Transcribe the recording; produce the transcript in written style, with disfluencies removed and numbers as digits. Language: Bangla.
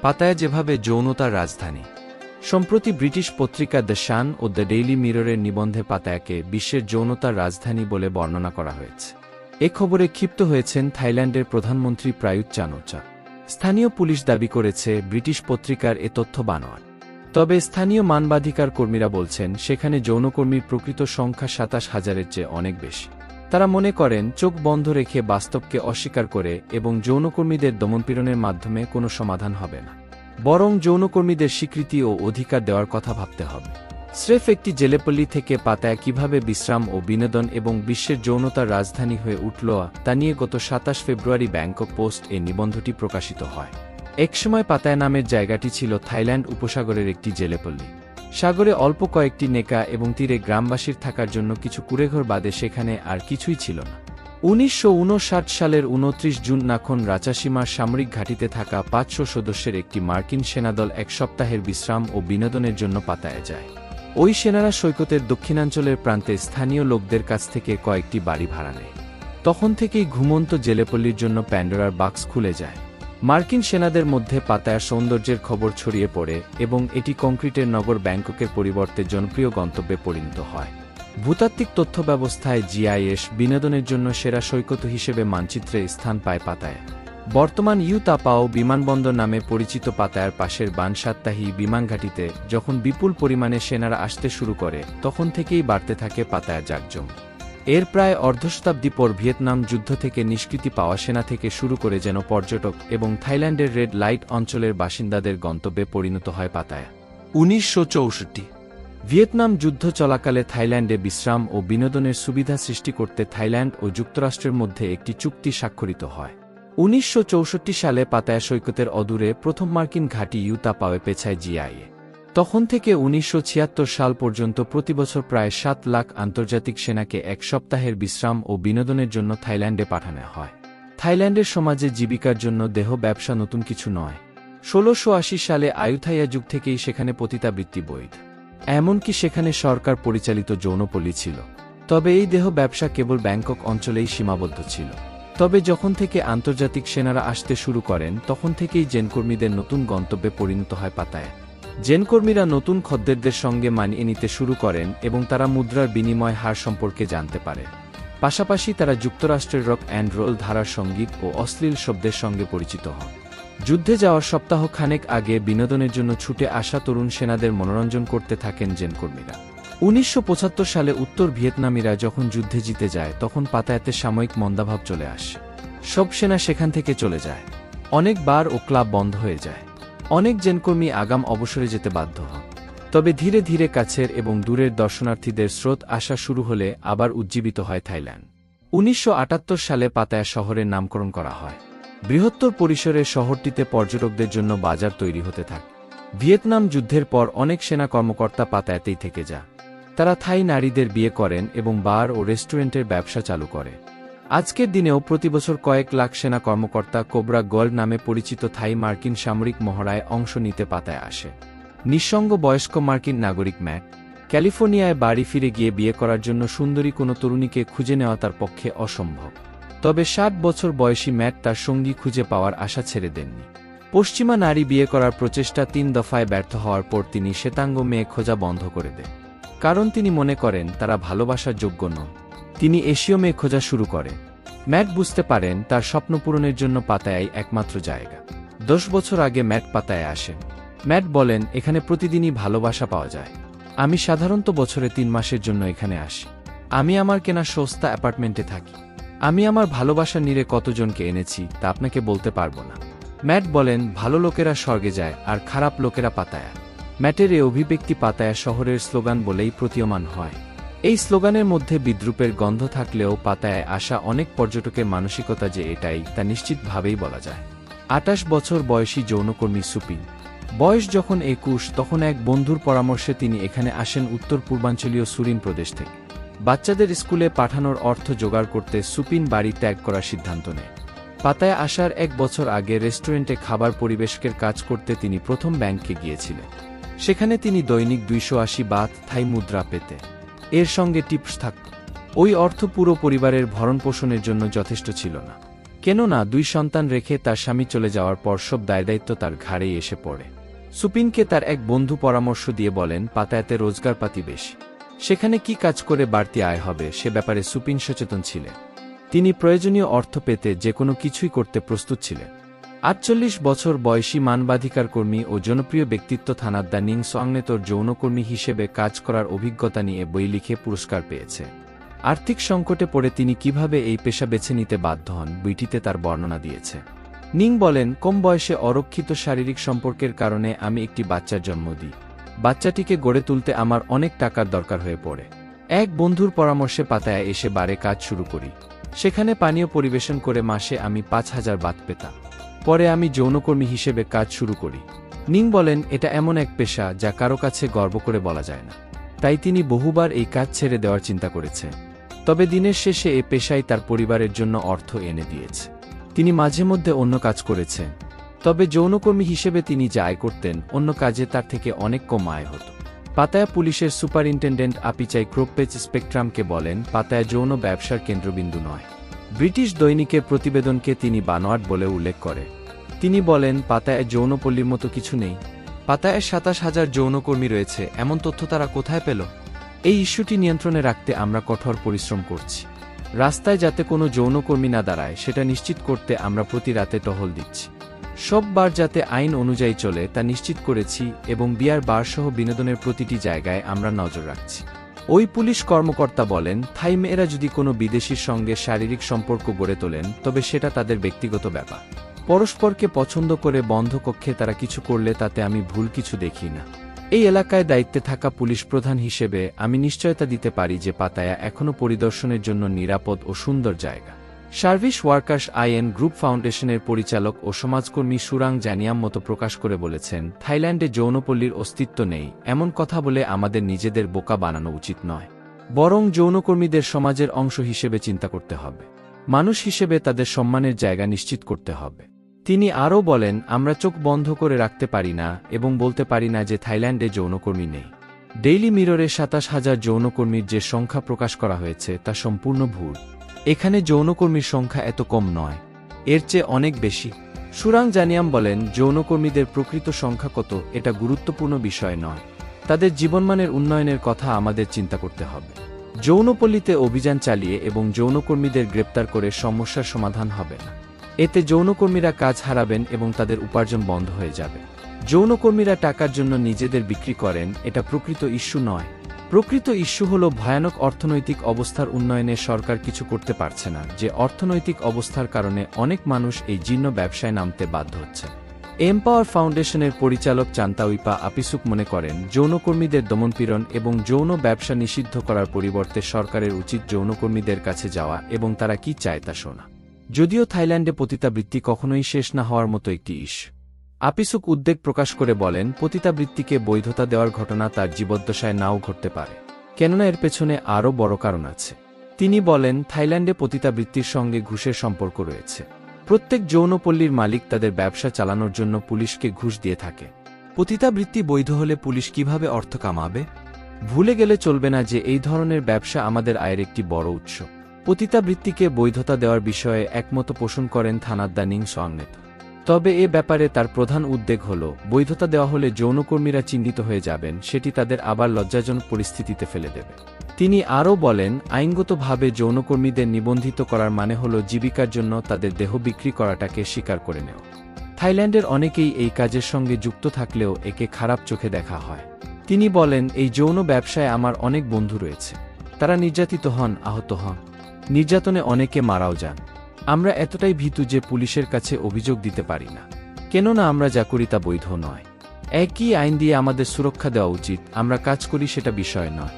পাতায়া যেভাবে যৌনতার রাজধানী। সম্প্রতি ব্রিটিশ পত্রিকা দ্য সান ও দ্য ডেইলি মিররের নিবন্ধে পাতায়াকে বিশ্বের যৌনতার রাজধানী বলে বর্ণনা করা হয়েছে। এ খবরে ক্ষিপ্ত হয়েছেন থাইল্যান্ডের প্রধানমন্ত্রী প্রায়ুত চান-ও-চা। স্থানীয় পুলিশ দাবি করেছে ব্রিটিশ পত্রিকার এ তথ্য বানোয়াট। তবে স্থানীয় মানবাধিকার কর্মীরা বলছেন সেখানে যৌনকর্মীর প্রকৃত সংখ্যা ২৭,০০০-এর চেয়ে অনেক বেশি। তারা মনে করেন চোখ বন্ধ রেখে বাস্তবকে অস্বীকার করে এবং যৌনকর্মীদের দমনপীড়নের মাধ্যমে কোনো সমাধান হবে না, বরং যৌনকর্মীদের স্বীকৃতি ও অধিকার দেওয়ার কথা ভাবতে হবে। স্রেফ একটি জেলেপল্লী থেকে পাতায়া কিভাবে বিশ্রাম ও বিনোদন এবং বিশ্বের যৌনতার রাজধানী হয়ে উঠল তা নিয়ে গত ২৭ ফেব্রুয়ারি ব্যাংকক পোস্ট এ নিবন্ধটি প্রকাশিত হয়। একসময় পাতায়া নামের জায়গাটি ছিল থাইল্যান্ড উপসাগরের একটি জেলেপল্লী। সাগরে অল্প কয়েকটি নেকা এবং তীরে গ্রামবাসীর থাকার জন্য কিছু কুঁড়েঘর বাদে সেখানে আর কিছুই ছিল না। ১৯৫৯ সালের ২৯ জুন নাখন রাচাসীমার সামরিক ঘাঁটিতে থাকা ৫০০ সদস্যের একটি মার্কিন সেনাদল এক সপ্তাহের বিশ্রাম ও বিনোদনের জন্য পাতায়া যায়। ওই সেনারা সৈকতের দক্ষিণাঞ্চলের প্রান্তে স্থানীয় লোকদের কাছ থেকে কয়েকটি বাড়ি ভাড়া নেয়। তখন থেকেই ঘুমন্ত জেলেপল্লীর জন্য প্যান্ডোরার বাক্স খুলে যায়। মার্কিন সেনাদের মধ্যে পাতায়ার সৌন্দর্যের খবর ছড়িয়ে পড়ে এবং এটি কংক্রিটের নগর ব্যাংককের পরিবর্তে জনপ্রিয় গন্তব্যে পরিণত হয়। ভূতাত্ত্বিক তথ্য ব্যবস্থায় জিআইএস বিনোদনের জন্য সেরা সৈকত হিসেবে মানচিত্রে স্থান পায় পাতায়া। বর্তমান ইউ তাপাও বিমানবন্দর নামে পরিচিত পাতায়ার পাশের বান সাত্তাহি বিমানঘাঁটিতে যখন বিপুল পরিমাণে সেনারা আসতে শুরু করে তখন থেকেই বাড়তে থাকে পাতায়া জাকজম। এর প্রায় অর্ধশতাব্দী পর ভিয়েতনাম যুদ্ধ থেকে নিষ্কৃতি পাওয়া সেনা থেকে শুরু করে যেন পর্যটক এবং থাইল্যান্ডের রেড লাইট অঞ্চলের বাসিন্দাদের গন্তব্যে পরিণত হয় পাতায়া। ১৯৬৪ ভিয়েতনাম যুদ্ধ চলাকালে থাইল্যান্ডে বিশ্রাম ও বিনোদনের সুবিধা সৃষ্টি করতে থাইল্যান্ড ও যুক্তরাষ্ট্রের মধ্যে একটি চুক্তি স্বাক্ষরিত হয়। ১৯৬৪ সালে পাতায়া সৈকতের অদূরে প্রথম মার্কিন ঘাঁটি ইউ তাপাওয়ে পেছায় জিআইএ। তখন থেকে ১৯৭৬ সাল পর্যন্ত প্রতিবছর প্রায় ৭ লাখ আন্তর্জাতিক সেনাকে এক সপ্তাহের বিশ্রাম ও বিনোদনের জন্য থাইল্যান্ডে পাঠানো হয়। থাইল্যান্ডের সমাজে জীবিকার জন্য দেহ ব্যবসা নতুন কিছু নয়। ১৬৮০ সালে আয়ুথাইয়া যুগ থেকেই সেখানে পতিতাবৃত্তি বৈধ। এমনকি সেখানে সরকার পরিচালিত যৌনপল্লী ছিল। তবে এই দেহ ব্যবসা কেবল ব্যাংকক অঞ্চলেই সীমাবদ্ধ ছিল। তবে যখন থেকে আন্তর্জাতিক সেনারা আসতে শুরু করেন তখন থেকেই জেনকর্মীদের নতুন গন্তব্যে পরিণত হয় পাতায়া। জেনকর্মীরা নতুন খদ্দেরদের সঙ্গে মানিয়ে নিতে শুরু করেন এবং তারা মুদ্রার বিনিময় হার সম্পর্কে জানতে পারে। পাশাপাশি তারা যুক্তরাষ্ট্রের রক অ্যান্ড রোল ধারার সঙ্গীত ও অশ্লীল শব্দের সঙ্গে পরিচিত হন। যুদ্ধে যাওয়ার সপ্তাহ খানেক আগে বিনোদনের জন্য ছুটে আসা তরুণ সেনাদের মনোরঞ্জন করতে থাকেন জেনকর্মীরা। ১৯৭৫ সালে উত্তর ভিয়েতনামিরা যখন যুদ্ধে জিতে যায় তখন পাতায়াতে সাময়িক মন্দাভাব চলে আসে। সব সেনা সেখান থেকে চলে যায়। অনেক বার ও ক্লাব বন্ধ হয়ে যায়। অনেক জেনকর্মী আগাম অবসরে যেতে বাধ্য হন। তবে ধীরে ধীরে কাছের এবং দূরের দর্শনার্থীদের স্রোত আসা শুরু হলে আবার উজ্জীবিত হয় থাইল্যান্ড। ১৯৭৮ সালে পাতায়া শহরের নামকরণ করা হয়। বৃহত্তর পরিসরে শহরটিতে পর্যটকদের জন্য বাজার তৈরি হতে থাকে। ভিয়েতনাম যুদ্ধের পর অনেক সেনা কর্মকর্তা পাতায়াতেই থেকে যান। তারা থাই নারীদের বিয়ে করেন এবং বার ও রেস্টুরেন্টের ব্যবসা চালু করে। আজকের দিনেও প্রতিবছর কয়েক লাখ সেনা কর্মকর্তা কোবরা গোল্ড নামে পরিচিত থাই মার্কিন সামরিক মহড়ায় অংশ নিতে পাতায় আসে। নিঃসঙ্গ বয়স্ক মার্কিন নাগরিক ম্যাট ক্যালিফোর্নিয়ায় বাড়ি ফিরে গিয়ে বিয়ে করার জন্য সুন্দরী কোনো তরুণীকে খুঁজে নেওয়া তার পক্ষে অসম্ভব। তবে ৬০ বছর বয়সী ম্যাট তার সঙ্গী খুঁজে পাওয়ার আশা ছেড়ে দেননি। পশ্চিমা নারী বিয়ে করার প্রচেষ্টা ৩ দফায় ব্যর্থ হওয়ার পর তিনি শ্বেতাঙ্গ মেয়ে খোঁজা বন্ধ করে দেন, কারণ তিনি মনে করেন তারা ভালোবাসার যোগ্য নন। তিনি এশীয় মেয়ে খোঁজা শুরু করেন। ম্যাট বুঝতে পারেন তার স্বপ্ন পূরণের জন্য পাতায়াই একমাত্র জায়গা। ১০ বছর আগে ম্যাট পাতায় আসেন। ম্যাট বলেন, এখানে প্রতিদিনই ভালোবাসা পাওয়া যায়। আমি সাধারণত বছরে ৩ মাসের জন্য এখানে আসি। আমি আমার কেনা সস্তা অ্যাপার্টমেন্টে থাকি। আমি আমার ভালোবাসার নিরে কতজনকে এনেছি তা আপনাকে বলতে পারবো না। ম্যাট বলেন, ভালো লোকেরা স্বর্গে যায় আর খারাপ লোকেরা পাতায়া। ম্যাটের এ অভিব্যক্তি পাতায়া শহরের স্লোগান বলেই প্রতীয়মান হয়। এই স্লোগানের মধ্যে বিদ্রূপের গন্ধ থাকলেও পাতায়ায় আসা অনেক পর্যটকের মানসিকতা যে এটাই তা নিশ্চিতভাবেই বলা যায়। ২৮ বছর বয়সী যৌনকর্মী সুপিন। বয়স যখন ২১ তখন এক বন্ধুর পরামর্শে তিনি এখানে আসেন উত্তর পূর্বাঞ্চলীয় সুরিন প্রদেশ থেকে। বাচ্চাদের স্কুলে পাঠানোর অর্থ জোগাড় করতে সুপিন বাড়ি ত্যাগ করার সিদ্ধান্ত নেয়। পাতায় আসার ১ বছর আগে রেস্টুরেন্টে খাবার পরিবেশকের কাজ করতে তিনি প্রথম ব্যাংকে গিয়েছিলেন। সেখানে তিনি দৈনিক ২৮০ বাথ থাই মুদ্রা পেতে। এর সঙ্গে টিপস থাকত। ওই অর্থ পুরো পরিবারের ভরণপোষণের জন্য যথেষ্ট ছিল না। কেননা 2 সন্তান রেখে তার স্বামী চলে যাওয়ার পর সব দায়দায়িত্ব তার ঘাড়েই এসে পড়ে। সুপিনকে তার এক বন্ধু পরামর্শ দিয়ে বলেন, পাতায়াতে রোজগারপাতি বেশি, সেখানে কি কাজ করে বাড়তি আয় হবে সে ব্যাপারে সুপিন সচেতন ছিলেন। তিনি প্রয়োজনীয় অর্থ পেতে যে কোনো কিছুই করতে প্রস্তুত ছিলেন। 48 বছর বয়সী মানবাধিকার কর্মী ও জনপ্রিয় ব্যক্তিত্ব থানাদ্দা নিং সোয়াংনেতর যৌনকর্মী হিসেবে কাজ করার অভিজ্ঞতা নিয়ে বই লিখে পুরস্কার পেয়েছে। আর্থিক সংকটে পড়ে তিনি কিভাবে এই পেশা বেছে নিতে বাধ্য হন বইটিতে তার বর্ণনা দিয়েছে। নিং বলেন, কম বয়সে অরক্ষিত শারীরিক সম্পর্কের কারণে আমি একটি বাচ্চার জন্ম দিই। বাচ্চাটিকে গড়ে তুলতে আমার অনেক টাকার দরকার হয়ে পড়ে। এক বন্ধুর পরামর্শে পাতায়া এসে বারে কাজ শুরু করি। সেখানে পানীয় পরিবেশন করে মাসে আমি 5000 বাত পেতাম। পরে আমি যৌনকর্মী হিসেবে কাজ শুরু করি। নিং বলেন, এটা এমন এক পেশা যা কারো কাছে গর্ব করে বলা যায় না। তাই তিনি বহুবার এই কাজ ছেড়ে দেওয়ার চিন্তা করেছে। তবে দিনের শেষে এ পেশাই তার পরিবারের জন্য অর্থ এনে দিয়েছে। তিনি মাঝে মধ্যে অন্য কাজ করেছেন, তবে যৌনকর্মী হিসেবে তিনি যা আয় করতেন অন্য কাজে তার থেকে অনেক কম আয় হতো। পাতায়া পুলিশের সুপারিনটেন্ডেন্ট আপিচাই ক্রোপপেচ স্পেকট্রামকে বলেন, পাতায়া যৌন ব্যবসার কেন্দ্রবিন্দু নয়। ব্রিটিশ দৈনিকের প্রতিবেদনকে তিনি বানোয়াট বলে উল্লেখ করে। তিনি বলেন, পাতায়ায় যৌনপল্লীর মতো কিছু নেই। পাতায়ায় 27,000 যৌনকর্মী রয়েছে, এমন তথ্য তারা কোথায় পেল? এই ইস্যুটি নিয়ন্ত্রণে রাখতে আমরা কঠোর পরিশ্রম করছি। রাস্তায় যাতে কোনো যৌনকর্মী না দাঁড়ায় সেটা নিশ্চিত করতে আমরা প্রতি রাতে টহল দিচ্ছি। সব বার যাতে আইন অনুযায়ী চলে তা নিশ্চিত করেছি এবং বিয়ার বারসহ বিনোদনের প্রতিটি জায়গায় আমরা নজর রাখছি। ওই পুলিশ কর্মকর্তা বলেন, থাই মেয়েরা যদি কোনো বিদেশির সঙ্গে শারীরিক সম্পর্ক গড়ে তোলেন তবে সেটা তাদের ব্যক্তিগত ব্যাপার। পরস্পরকে পছন্দ করে বন্ধ কক্ষে তারা কিছু করলে তাতে আমি ভুল কিছু দেখি না। এই এলাকায় দায়িত্বে থাকা পুলিশ প্রধান হিসেবে আমি নিশ্চয়তা দিতে পারি যে পাতায়া এখনও পরিদর্শনের জন্য নিরাপদ ও সুন্দর জায়গা। সার্ভিস ওয়ার্কার্স আইএন গ্রুপ ফাউন্ডেশনের পরিচালক ও সমাজকর্মী সুরাং জানিয়াম মতো প্রকাশ করে বলেছেন, থাইল্যান্ডে যৌনপল্লীর অস্তিত্ব নেই এমন কথা বলে আমাদের নিজেদের বোকা বানানো উচিত নয়, বরং যৌনকর্মীদের সমাজের অংশ হিসেবে চিন্তা করতে হবে। মানুষ হিসেবে তাদের সম্মানের জায়গা নিশ্চিত করতে হবে। তিনি আরও বলেন, আমরা চোখ বন্ধ করে রাখতে পারি না এবং বলতে পারি না যে থাইল্যান্ডে যৌনকর্মী নেই। ডেইলি মিররে 27,000 যৌনকর্মীর যে সংখ্যা প্রকাশ করা হয়েছে তা সম্পূর্ণ ভুল। এখানে যৌনকর্মীর সংখ্যা এত কম নয়, এর চেয়ে অনেক বেশি। সুরাং জানিয়াম বলেন, যৌনকর্মীদের প্রকৃত সংখ্যা কত এটা গুরুত্বপূর্ণ বিষয় নয়, তাদের জীবনমানের উন্নয়নের কথা আমাদের চিন্তা করতে হবে। যৌনপল্লীতে অভিযান চালিয়ে এবং যৌনকর্মীদের গ্রেপ্তার করে সমস্যার সমাধান হবে না। এতে যৌনকর্মীরা কাজ হারাবেন এবং তাদের উপার্জন বন্ধ হয়ে যাবে। যৌনকর্মীরা টাকার জন্য নিজেদের বিক্রি করেন, এটা প্রকৃত ইস্যু নয়। প্রকৃত ইস্যু হল ভয়ানক অর্থনৈতিক অবস্থার উন্নয়নে সরকার কিছু করতে পারছে না, যে অর্থনৈতিক অবস্থার কারণে অনেক মানুষ এই জীর্ণ ব্যবসায় নামতে বাধ্য হচ্ছে। এমপাওয়ার ফাউন্ডেশনের পরিচালক চান্তাউইপা আপিসুক মনে করেন, যৌনকর্মীদের দমনপীড়ন এবং যৌন ব্যবসা নিষিদ্ধ করার পরিবর্তে সরকারের উচিত যৌনকর্মীদের কাছে যাওয়া এবং তারা কি চায় তা শোনা। যদিও থাইল্যান্ডে পতিতাবৃত্তি কখনোই শেষ না হওয়ার মতো একটি ইস্যু। আপিসুক উদ্বেগ প্রকাশ করে বলেন, পতিতাবৃত্তিকে বৈধতা দেওয়ার ঘটনা তার জীবদ্দশায় নাও ঘটতে পারে, কেননা এর পেছনে আরও বড় কারণ আছে। তিনি বলেন, থাইল্যান্ডে পতিতাবৃত্তির সঙ্গে ঘুষের সম্পর্ক রয়েছে। প্রত্যেক যৌনপল্লীর মালিক তাদের ব্যবসা চালানোর জন্য পুলিশকে ঘুষ দিয়ে থাকে। পতিতাবৃত্তি বৈধ হলে পুলিশ কিভাবে অর্থ কামাবে? ভুলে গেলে চলবে না যে এই ধরনের ব্যবসা আমাদের আয়ের একটি বড় উৎস। পতিতাবৃত্তিকে বৈধতা দেওয়ার বিষয়ে একমত পোষণ করেন থানাদ্দা নিং সোয়াংনেত। তবে এ ব্যাপারে তার প্রধান উদ্বেগ হল, বৈধতা দেওয়া হলে যৌনকর্মীরা চিহ্নিত হয়ে যাবেন, সেটি তাদের আবার লজ্জাজনক পরিস্থিতিতে ফেলে দেবে। তিনি আরও বলেন, আইনগতভাবে যৌনকর্মীদের নিবন্ধিত করার মানে হল জীবিকার জন্য তাদের দেহ বিক্রি করাটাকে স্বীকার করে নেওয়া। থাইল্যান্ডের অনেকেই এই কাজের সঙ্গে যুক্ত থাকলেও একে খারাপ চোখে দেখা হয়। তিনি বলেন, এই যৌন ব্যবসায় আমার অনেক বন্ধু রয়েছে, তারা নির্যাতিত হন, আহত হন, নির্যাতনে অনেকে মারাও যান। আমরা এতটাই ভীতু যে পুলিশের কাছে অভিযোগ দিতে পারি না, কেননা আমরা যা করি তা বৈধ নয়। একই আইন দিয়ে আমাদের সুরক্ষা দেওয়া উচিত, আমরা কাজ করি সেটা বিষয় নয়।